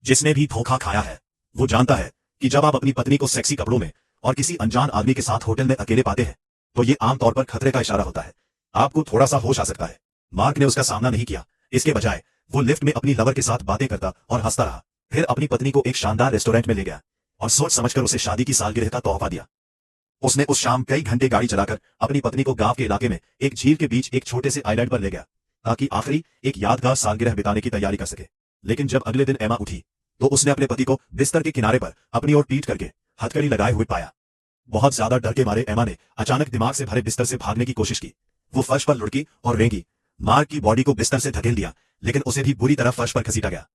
जिसने भी धोखा खाया है वो जानता है कि जब आप अपनी पत्नी को सेक्सी कपड़ों में और किसी अनजान आदमी के साथ होटल में अकेले पाते हैं तो ये आमतौर पर खतरे का इशारा होता है। आपको थोड़ा सा होश आ सकता है। मार्क ने उसका सामना नहीं किया। इसके बजाय वो लिफ्ट में अपनी लवर के साथ बातें करता और हंसता रहा। फिर अपनी पत्नी को एक शानदार रेस्टोरेंट में ले गया और सोच समझकर उसे शादी की सालगिरह का तोहफा दिया। उसने उस शाम कई घंटे गाड़ी चलाकर अपनी पत्नी को गांव के इलाके में एक झील के बीच एक छोटे से आइलैंड पर ले गया ताकि आखिरी एक यादगार सालगिरह बिताने की तैयारी कर सके। लेकिन जब अगले दिन एमा उठी तो उसने अपने पति को बिस्तर के किनारे पर अपनी ओर पीट करके हथकड़ी लगाए हुए पाया। बहुत ज्यादा डर के मारे एमा ने अचानक दिमाग से भरे बिस्तर से भागने की कोशिश की। वो फर्श पर लुढ़की और रेंगी। मार्क की बॉडी को बिस्तर से धकेल दिया लेकिन उसे भी बुरी तरह फर्श पर घसीटा गया।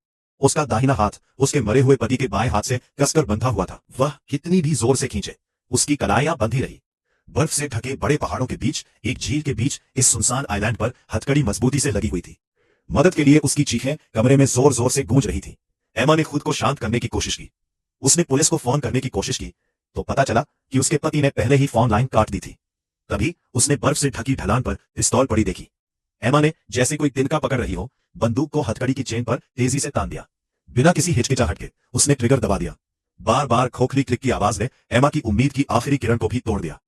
उसका दाहिना हाथ उसके मरे हुए पति के बाएं हाथ से कसकर बंधा हुआ था। वह कितनी भी जोर से खींचे उसकी कलाइयां बंधी रही। बर्फ से ढके बड़े पहाड़ों के बीच एक झील के बीच इस सुनसान आइलैंड पर हथकड़ी मजबूती से लगी हुई थी। मदद के लिए उसकी चीखें कमरे में जोर जोर से गूंज रही थी। एमा ने खुद को शांत करने की कोशिश की। उसने पुलिस को फोन करने की कोशिश की तो पता चला कि उसके पति ने पहले ही फोन लाइन काट दी थी। तभी उसने बर्फ से ढकी ढलान पर पिस्तौल पड़ी देखी। एमा ने जैसे कोई तिनका पकड़ रही हो बंदूक को हथकड़ी की चेन पर तेजी से तान दिया। बिना किसी हिचकिचाहट के उसने ट्रिगर दबा दिया। बार बार खोखली क्लिक की आवाज ने एमा की उम्मीद की आखिरी किरण को भी तोड़ दिया।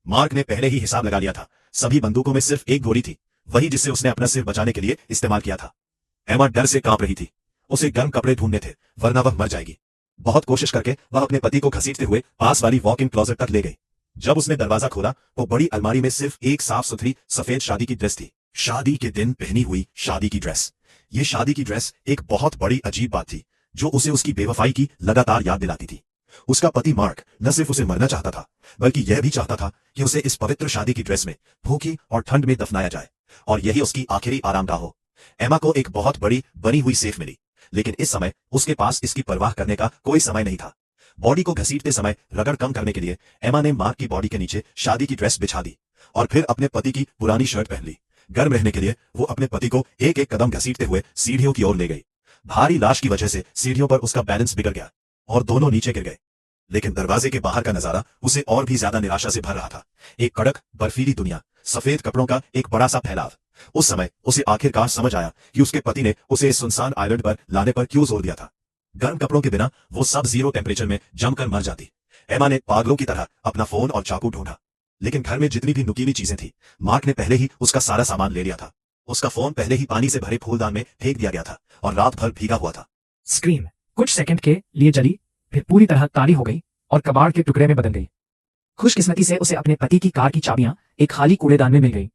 मार्क ने पहले ही हिसाब लगा लिया था। सभी बंदूकों में सिर्फ एक गोली थी, वही जिससे उसने अपना सिर बचाने के लिए इस्तेमाल किया था। एमा डर से कांप रही थी। उसे गर्म कपड़े ढूंढने थे वरना वह मर जाएगी। बहुत कोशिश करके वह अपने पति को घसीटते हुए पास वाली वॉक इन क्लोजेट तक ले गई। जब उसने दरवाजा खोला तो बड़ी अलमारी में सिर्फ एक साफ सुथरी सफेद शादी की ड्रेस थी। शादी के दिन पहनी हुई शादी की ड्रेस। ये शादी की ड्रेस एक बहुत बड़ी अजीब बात थी जो उसे उसकी बेवफाई की लगातार याद दिलाती थी। उसका पति मार्क न सिर्फ उसे मरना चाहता था बल्कि यह भी चाहता था कि उसे इस पवित्र शादी की ड्रेस में भूखी और ठंड में दफनाया जाए और यही उसकी आखिरी आरामगाह हो। एमा को एक बहुत बड़ी बनी हुई सेफ मिली लेकिन इस समय उसके पास इसकी परवाह करने का कोई समय नहीं था। बॉडी को घसीटते समय रगड़ कम करने के लिए एमा ने मार्क की बॉडी के नीचे शादी की ड्रेस बिछा दी और फिर अपने पति की पुरानी शर्ट पहन ली। गर्म रहने के लिए वो अपने पति को एक एक कदम घसीटते हुए सीढ़ियों की ओर ले गई। भारी लाश की वजह से सीढ़ियों पर उसका बैलेंस बिगड़ गया और दोनों नीचे गिर गए। लेकिन दरवाजे के बाहर का नजारा उसे और भी ज्यादा निराशा से भर रहा था। एक कड़क बर्फीली दुनिया, सफेद कपड़ों का एक बड़ा सा फैलाव। उस समय उसे आखिरकार समझ आया कि उसके पति ने उसे इस सुनसान आइलैंड पर लाने पर क्यों जोर दिया था। गर्म कपड़ों के बिना वो सब जीरो टेम्परेचर में जमकर मर जाती। एमा ने पागलों की तरह अपना फोन और चाकू ढूंढा लेकिन घर में जितनी भी नुकीली चीजें थी मार्क ने पहले ही उसका सारा सामान ले लिया था। उसका फोन पहले ही पानी से भरे फूलदान में फेंक दिया गया था और रात भर भीगा हुआ था। स्क्रीन कुछ सेकंड के लिए जली, फिर पूरी तरह काली हो गई और कबाड़ के टुकड़े में बदल गई। खुशकिस्मती से उसे अपने पति की कार की चाबियां एक खाली कूड़ेदान में मिल गई।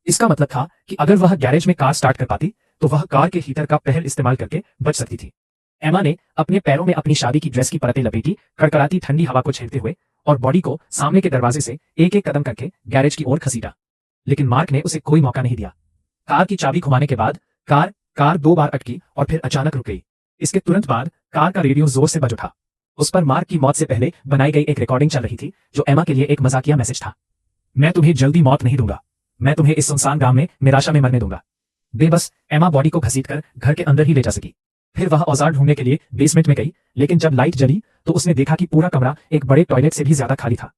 इसका मतलब था कि अगर वह गैरेज में कार स्टार्ट कर पाती तो वह कार के हीटर का पहल इस्तेमाल करके बच सकती थी। एमा ने अपने पैरों में अपनी शादी की ड्रेस की परतें लपेटी, कड़कड़ाती ठंडी हवा को झेलते हुए और बॉडी को सामने के दरवाजे से एक एक कदम करके गैरेज की ओर घसीटा। लेकिन मार्क ने उसे कोई मौका नहीं दिया। कार की चाबी घुमाने के बाद कार 2 बार अटकी और फिर अचानक रुक गई। इसके तुरंत बाद कार का रेडियो जोर से बज उठा। उस पर मार्क की मौत से पहले बनाई गई एक रिकॉर्डिंग चल रही थी जो एमा के लिए एक मजाकिया मैसेज था। मैं तुम्हें जल्दी मौत नहीं दूंगा, मैं तुम्हें इस सुनसान गांव में निराशा में मरने दूंगा। बेबस एमा बॉडी को घसीटकर घर के अंदर ही ले जा सकी। फिर वह औजार ढूंढने के लिए बेसमेंट में गई लेकिन जब लाइट जली तो उसने देखा कि पूरा कमरा एक बड़े टॉयलेट से भी ज्यादा खाली था।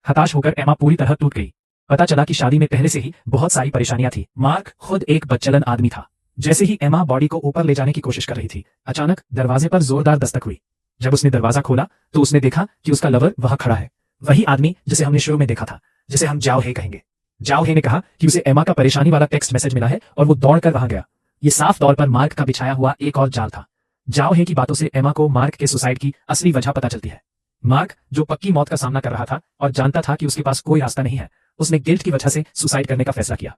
हताश होकर एमा पूरी तरह टूट गई। पता चला कि शादी में पहले से ही बहुत सारी परेशानियां थी। मार्क खुद एक बदचलन आदमी था। जैसे ही एमा बॉडी को ऊपर ले जाने की कोशिश कर रही थी अचानक दरवाजे पर जोरदार दस्तक हुई। जब उसने दरवाजा खोला तो उसने देखा कि उसका लवर वहां खड़ा है। वही आदमी जिसे हमने शुरू में देखा था, जिसे हम जाओ हे कहेंगे। जाओ हे ने कहा कि उसे एमा का परेशानी वाला टेक्स्ट मैसेज मिला है और वो दौड़कर वहां गया। ये साफ तौर पर मार्क का बिछाया हुआ एक और जाल था। जाओ हे की बातों से एमा को मार्क के सुसाइड की असली वजह पता चलती है। मार्क जो पक्की मौत का सामना कर रहा था और जानता था कि उसके पास कोई रास्ता नहीं है, उसने गिल्ट की वजह से सुसाइड करने का फैसला किया।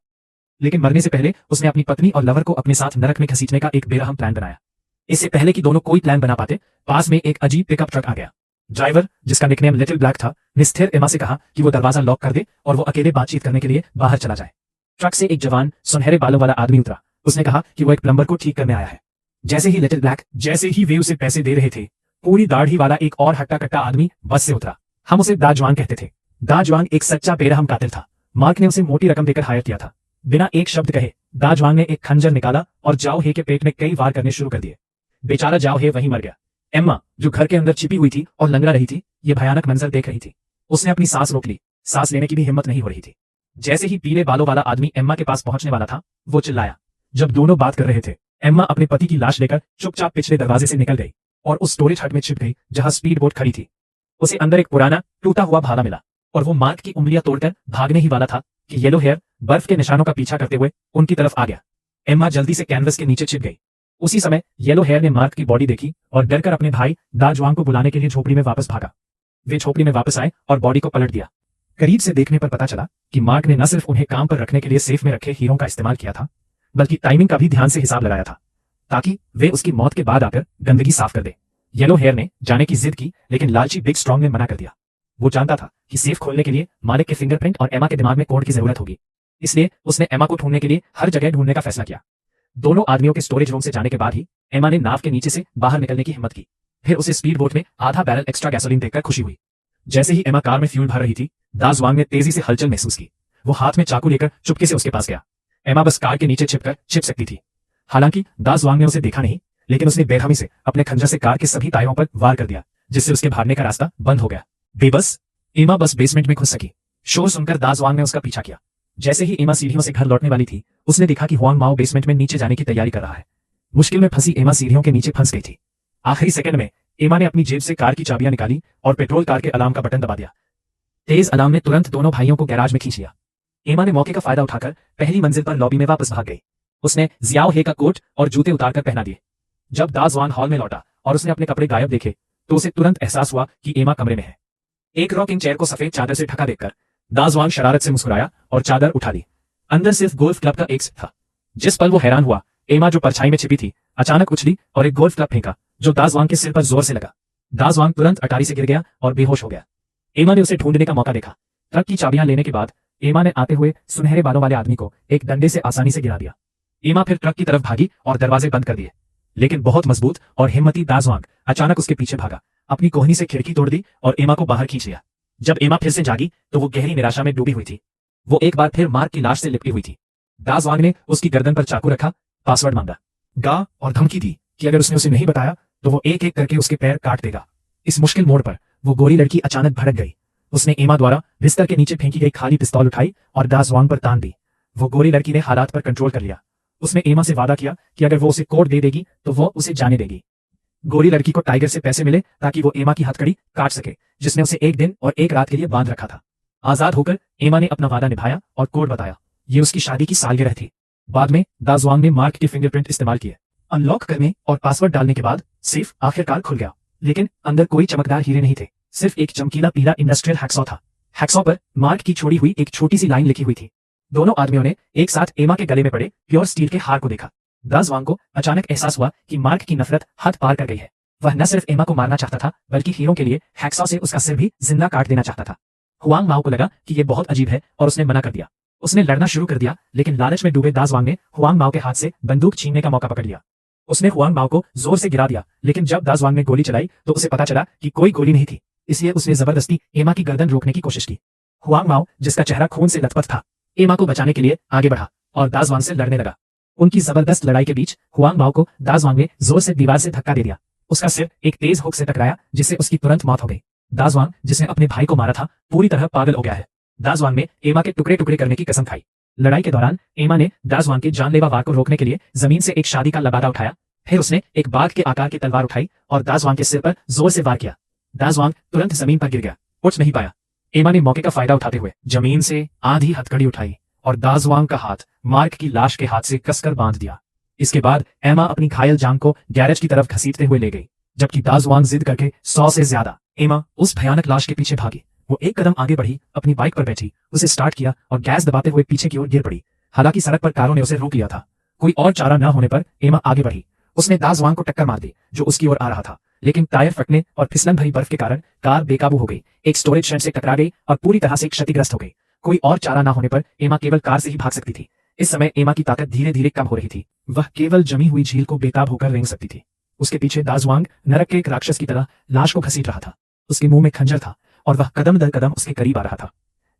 लेकिन मरने से पहले उसने अपनी पत्नी और लवर को अपने साथ नरक में घसीटने का एक बेरहम प्लान बनाया। इससे पहले कि दोनों कोई प्लान बना पाते पास में एक अजीब पिकअप ट्रक आ गया। ड्राइवर, जिसका निकनेम लिटिल ब्लैक था, ने स्थिर एमा से कहा कि वो दरवाजा लॉक कर दे और वो अकेले बातचीत करने के लिए बाहर चला जाए। ट्रक से एक जवान सुनहरे बालों वाला आदमी उतरा। उसने कहा कि वो एक प्लम्बर को ठीक करने आया है। जैसे ही वे उसे पैसे दे रहे थे, पूरी दाढ़ी वाला एक और हट्टा कट्टा आदमी बस से उतरा। हम उसे दाजवांग कहते थे। दाजवांग एक सच्चा बेरहम कातिल था। मार्क ने उसे मोटी रकम देकर हायर किया था। बिना एक शब्द कहे दाजवांग ने एक खंजर निकाला और जाओ हे के पेट में कई वार करने शुरू कर दिए। बेचारा जाओ हे वहीं मर गया। एम्मा, जो घर के अंदर छिपी हुई थी और लंगड़ा रही थी, ये भयानक मंजर देख रही थी। उसने अपनी सांस रोक ली। सांस लेने की भी हिम्मत नहीं हो रही थी। जैसे ही पीले बालों वाला आदमी एम्मा के पास पहुंचने वाला था, वो चिल्लाया। जब दोनों बात कर रहे थे, एम्मा अपने पति की लाश लेकर चुपचाप पिछले दरवाजे से निकल गई। और उस स्टोरेज हट में छिप गई जहां स्पीड बोट खड़ी थी। उसे अंदर एक पुराना टूटा हुआ भाला मिला और वो मार्क की उंगलियां तोड़कर भागने ही वाला था कि येलो हेयर बर्फ के निशानों का पीछा करते हुए उनकी तरफ आ गया। एम्मा जल्दी से कैनवस के नीचे छिप गई। उसी समय येलो हेयर ने मार्क की बॉडी देखी और डरकर अपने भाई दाजुआंग को बुलाने के लिए झोपड़ी में वापस भागा। वे झोपड़ी में वापस आए और बॉडी को पलट दिया। करीब से देखने पर पता चला कि मार्क ने न सिर्फ उन्हें काम पर रखने के लिए सेफ में रखे हीरों का इस्तेमाल किया था, बल्कि टाइमिंग का भी ध्यान से हिसाब लगाया था ताकि वे उसकी मौत के बाद आकर गंदगी साफ कर दे। येलो हेयर ने जाने की जिद की, लेकिन लालची बिग स्ट्रॉन्ग ने मना कर दिया। वो जानता था कि सेफ खोलने के लिए मालिक के फिंगरप्रिंट और एमा के दिमाग में कोड की जरूरत होगी, इसलिए उसने एमा को ढूंढने के लिए हर जगह ढूंढने का फैसला किया। दोनों आदमियों के स्टोरेज रूम से जाने के बाद ही एमा ने नाव के नीचे से बाहर निकलने की हिम्मत की। फिर उसे स्पीड बोट में आधा बैरल एक्स्ट्रा गैसोलीन देखकर खुशी हुई। जैसे ही एमा कार में फ्यूल भर रही थी, दाजुआंग ने तेजी से हलचल महसूस की। वो हाथ में चाकू लेकर चुपके से उसके पास गया। एमा बस कार के नीचे छिप सकती थी। हालांकि दाजुआंग ने उसे देखा नहीं, लेकिन उसने बेरहमी से अपने खंजर से कार के सभी टायरों पर वार कर दिया, जिससे उसके भागने का रास्ता बंद हो गया। बेबस एमा बस बेसमेंट में घुस सकी। शोर सुनकर दाजुआंग ने उसका पीछा किया। जैसे ही एमा सीढ़ियों से घर लौटने वाली थी, उसने देखा कि हुआंग माओ बेसमेंट में नीचे जाने की तैयारी कर रहा है। मुश्किल में फंसी एमा सीढ़ियों के नीचे फंस गई थी। आखिरी सेकंड में एमा ने अपनी जेब से कार की चाबियां निकाली और पेट्रोल कार के अलार्म का बटन दबा दिया। तेज अलार्म ने तुरंत दोनों भाइयों को गैराज में खींच लिया। एमा ने मौके का फायदा उठाकर पहली मंजिल पर लॉबी में वापस भाग गई। उसने जियाओ हे का कोट और जूते उतारकर पहना दिए। जब दाजुआंग हॉल में लौटा और उसने अपने कपड़े गायब देखे, तो उसे तुरंत एहसास हुआ कि एमा कमरे में है। एक रॉकिंग चेयर को सफेद चादर से ढका देखकर दाजुआंग शरारत से मुस्कुराया और चादर उठा ली। अंदर सिर्फ गोल्फ क्लब का एक था। जिस पल वो हैरान हुआ, एमा जो परछाई में छिपी थी अचानक उछली और एक गोल्फ क्लब फेंका, जो दाजुआंग के सिर पर जोर से लगा। दाजुआंग तुरंत अटारी से गिर गया और बेहोश हो गया। एमा ने उसे ढूंढने का मौका देखा। ट्रक की चाबियां लेने के बाद एमा ने आते हुए सुनहरे बालों वाले आदमी को एक डंडे से आसानी से गिरा दिया। एमा फिर ट्रक की तरफ भागी और दरवाजे बंद कर दिए, लेकिन बहुत मजबूत और हिम्मती दाजुआंग अचानक उसके पीछे भागा, अपनी कोहनी से खिड़की तोड़ दी और एमा को बाहर खींच लिया। जब एमा फिर से जागी तो वो गहरी निराशा में डूबी हुई थी। वो एक बार फिर मार्क की लाश से लिपटी हुई थी। दाजुआंग ने उसकी गर्दन पर चाकू रखा, पासवर्ड मांगा, गा और धमकी दी कि अगर उसने उसे नहीं बताया तो वो एक एक करके उसके पैर काट देगा। इस मुश्किल मोड़ पर वो गोरी लड़की अचानक भड़क गई। उसने एमा द्वारा बिस्तर के नीचे फेंकी गई खाली पिस्तौल उठाई और दाजुआंग पर तान दी। वो गोरी लड़की ने हालात पर कंट्रोल कर लिया। उसने एमा से वादा किया कि अगर वो उसे कोड दे देगी तो वो उसे जाने देगी। गोरी लड़की को टाइगर से पैसे मिले ताकि वो एमा की हथकड़ी काट सके, जिसने उसे एक दिन और एक रात के लिए बांध रखा था। आजाद होकर एमा ने अपना वादा निभाया और कोड बताया। ये उसकी शादी की सालगिरह थी। बाद में दाजुआंग ने मार्क के फिंगरप्रिंट इस्तेमाल किए। अनलॉक करने और पासवर्ड डालने के बाद सेफ आखिरकार खुल गया, लेकिन अंदर कोई चमकदार हीरे नहीं थे। सिर्फ एक चमकीला पीला इंडस्ट्रियल हैक्सॉ था। हैक्सॉ पर मार्क की छोड़ी हुई एक छोटी सी लाइन लिखी हुई थी। दोनों आदमियों ने एक साथ एमा के गले में पड़े प्योर स्टील के हार को देखा। दाजुआंग को अचानक एहसास हुआ कि मार्क की नफरत हद पार कर गई है। वह न सिर्फ एमा को मारना चाहता था, बल्कि हीरो के लिए हैक्सॉ से उसका सिर भी जिंदा काट देना चाहता था। हुआंग माओ को लगा कि यह बहुत अजीब है और उसने मना कर दिया। उसने लड़ना शुरू कर दिया, लेकिन लालच में डूबे दाजुआंग ने हुआंग माओ के हाथ से बंदूक छीनने का मौका पकड़ लिया। उसने हुआंग माओ को जोर से गिरा दिया, लेकिन जब दाजुआंग ने गोली चलाई तो उसे पता चला कि कोई गोली नहीं थी, इसलिए उसने जबरदस्ती एमा की गर्दन रोकने की कोशिश की। हुआंग माओ, जिसका चेहरा खून से लथपथ था, एमा को बचाने के लिए आगे बढ़ा और दाजुआंग से लड़ने लगा। उनकी जबरदस्त लड़ाई के बीच हुआंग माओ को दाजुआंग ने जोर से दीवार से धक्का दे दिया। उसका सिर एक तेज हुक से टकराया, जिससे उसकी तुरंत मौत हो गई। दाजुआंग, जिसने अपने भाई को मारा था, पूरी तरह पागल हो गया है। दाजुआंग ने एमा के टुकड़े टुकड़े करने की कसम खाई। लड़ाई के दौरान एमा ने दाजुआंग के जानलेवा वार को रोकने के लिए जमीन से एक शादी का लबादा उठाया। फिर उसने एक बाघ के आकार की तलवार उठाई और दाजुआंग के सिर पर जोर से वार किया। दाजुआंग तुरंत जमीन पर गिर गया, उठ नहीं पाया। एमा ने मौके का फायदा उठाते हुए जमीन से आधी हथकड़ी उठाई और दाजुआंग का हाथ मार्क की लाश के हाथ से कसकर बांध दिया। इसके बाद एमा अपनी घायल जांग को गैरेज की तरफ घसीटते हुए ले गई, जबकि दाजुआंग जिद करके 100 से ज्यादा। एमा उस भयानक लाश के पीछे भागी। वो एक कदम आगे बढ़ी, अपनी बाइक पर बैठी, उसे स्टार्ट किया और गैस दबाते हुए पीछे की ओर गिर पड़ी। हालांकि सड़क पर कारों ने उसे रोक लिया था। कोई और चारा न होने पर एमा आगे बढ़ी। उसने दाजुआंग को टक्कर मार दी, जो उसकी ओर आ रहा था, लेकिन टायर फटने और फिसलन भरी बर्फ के कारण कार बेकाबू हो गई, एक स्टोरेज शेड से टकरा गई और पूरी तरह से क्षतिग्रस्त हो गई। कोई और चारा न होने पर एमा केवल कार से ही भाग सकती थी। इस समय एमा की ताकत धीरे धीरे कम हो रही थी। वह केवल जमी हुई झील को बेताब होकर रेंग सकती थी। उसके पीछे दाजुआंग नरक के एक राक्षस की तरह लाश को घसीट रहा था। उसके मुंह में खंजर था और वह कदम दर कदम उसके करीब आ रहा था।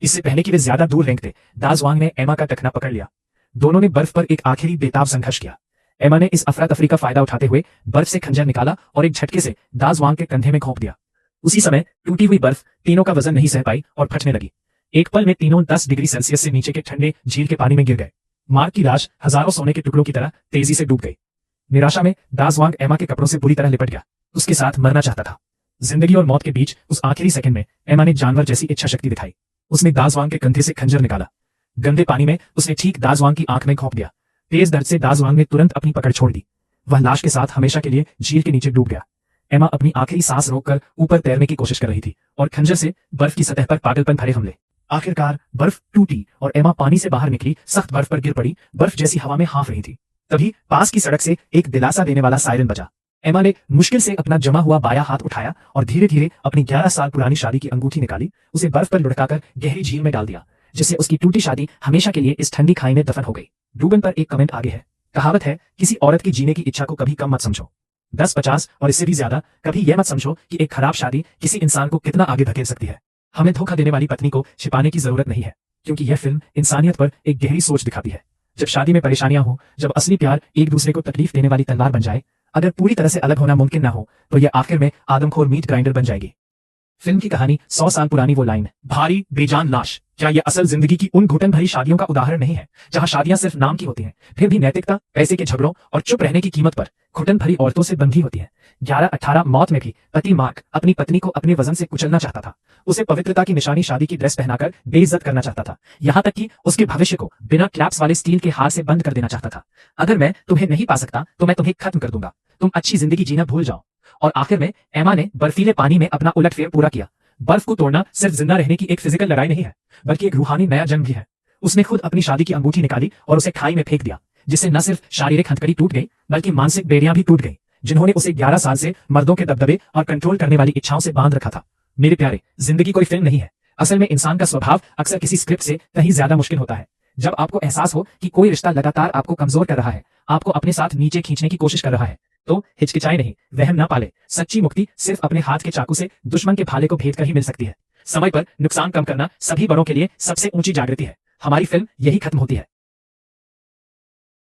इससे पहले कि वे ज्यादा दूर रेंगते, दाजुआंग ने एमा का टखना पकड़ लिया। दोनों ने बर्फ पर एक आखिरी बेताब संघर्ष किया। एमा ने इस अफरा तफरी का फायदा उठाते हुए बर्फ से खंजर निकाला और एक झटके से दाजुआंग के कंधे में घोंप दिया। उसी समय टूटी हुई बर्फ तीनों का वजन नहीं सह पाई और फटने लगी। एक पल में तीनों 10 डिग्री सेल्सियस से नीचे के ठंडे झील के पानी में गिर गए। मार्क की लाश हजारों सोने के टुकड़ों की तरह तेजी से डूब गई। निराशा में दाजुआंग एमा के कपड़ों से बुरी तरह लिपट गया। उसके साथ मरना चाहता था। जिंदगी और मौत के बीच उस आखिरी सेकंड में एमा ने जानवर जैसी इच्छा शक्ति दिखाई। उसने दाजवांग के कंधे से खंजर निकाला। गंदे पानी में उसने ठीक दाजवांग की आंख में घोंप दिया। तेज दर्द से दाजवांग ने तुरंत अपनी पकड़ छोड़ दी। वह लाश के साथ हमेशा के लिए झील के नीचे डूब गया। एमा अपनी आखिरी सांस रोककर ऊपर तैरने की कोशिश कर रही थी और खंजर से बर्फ की सतह पर पागलपन भरे हमले। आखिरकार बर्फ टूटी और एमा पानी से बाहर निकली, सख्त बर्फ पर गिर पड़ी, बर्फ जैसी हवा में हाँफ रही थी। तभी पास की सड़क से एक दिलासा देने वाला सायरन बजा। एमा ने मुश्किल से अपना जमा हुआ बायां हाथ उठाया और धीरे धीरे अपनी 11 साल पुरानी शादी की अंगूठी निकाली, उसे बर्फ पर लुढ़काकर गहरी झील में डाल दिया, जिससे उसकी टूटी शादी हमेशा के लिए इस ठंडी खाई में दफन हो गई। रूबन पर एक कमेंट आगे है। कहावत है, किसी औरत की जीने की इच्छा को कभी कम मत समझो। 10, 50 और इससे भी ज्यादा कभी यह मत समझो कि एक खराब शादी किसी इंसान को कितना आगे धकेल सकती है। हमें धोखा देने वाली पत्नी को छिपाने की जरूरत नहीं है, क्योंकि यह फिल्म इंसानियत पर एक गहरी सोच दिखाती है। जब शादी में परेशानियां हो, जब असली प्यार एक दूसरे को तकलीफ देने वाली तलवार बन जाए, अगर पूरी तरह से अलग होना मुमकिन ना हो, तो यह आखिर में आदमखोर मीट ग्राइंडर बन जाएगी। फिल्म की कहानी 100 साल पुरानी वो लाइन, भारी बेजान लाश, क्या यह असल जिंदगी की उन घुटन भरी शादियों का उदाहरण नहीं है, जहां शादियां सिर्फ नाम की होती हैं, फिर भी नैतिकता, पैसे के झगड़ों और चुप रहने की कीमत पर घुटन भरी औरतों से बंधी होती है। 11-18 मौत में भी पति मार्क अपनी पत्नी को अपने वजन से कुचलना चाहता था। उसे पवित्रता की निशानी शादी की ड्रेस पहनाकर बेइज्जत करना चाहता था, यहां तक कि उसके भविष्य को बिना क्लैप्स वाले स्टील के हार से बंद कर देना चाहता था। अगर मैं तुम्हें नहीं पा सकता तो मैं तुम्हें खत्म कर दूंगा, तुम अच्छी जिंदगी जीना भूल जाओ। और आखिर में एमा ने बर्फीले पानी में अपना उलटफेर पूरा किया। बर्फ को तोड़ना सिर्फ जिंदा रहने की एक फिजिकल लड़ाई नहीं है, बल्कि एक रूहानी नया जंग भी है। उसने खुद अपनी शादी की अंगूठी निकाली और उसे खाई में फेंक दिया, जिससे न सिर्फ शारीरिक हथकड़ी टूट गई, बल्कि मानसिक बेड़ियां भी टूट गई, जिन्होंने उसे 11 साल से मर्दों के दबदबे और कंट्रोल करने वाली इच्छाओं से बांध रखा था। मेरे प्यारे, जिंदगी कोई फिल्म नहीं है। असल में इंसान का स्वभाव अक्सर किसी स्क्रिप्ट से कहीं ज्यादा मुश्किल होता है। जब आपको एहसास हो कि कोई रिश्ता लगातार आपको कमजोर कर रहा है, आपको अपने साथ नीचे खींचने की कोशिश कर रहा है, तो हिचकिचाए नहीं, वहम ना पाले। सच्ची मुक्ति सिर्फ अपने हाथ के चाकू से दुश्मन के भाले को भेद कर ही मिल सकती है। समय पर नुकसान कम करना सभी बड़ों के लिए सबसे ऊंची जागृति है। हमारी फिल्म यही खत्म होती है।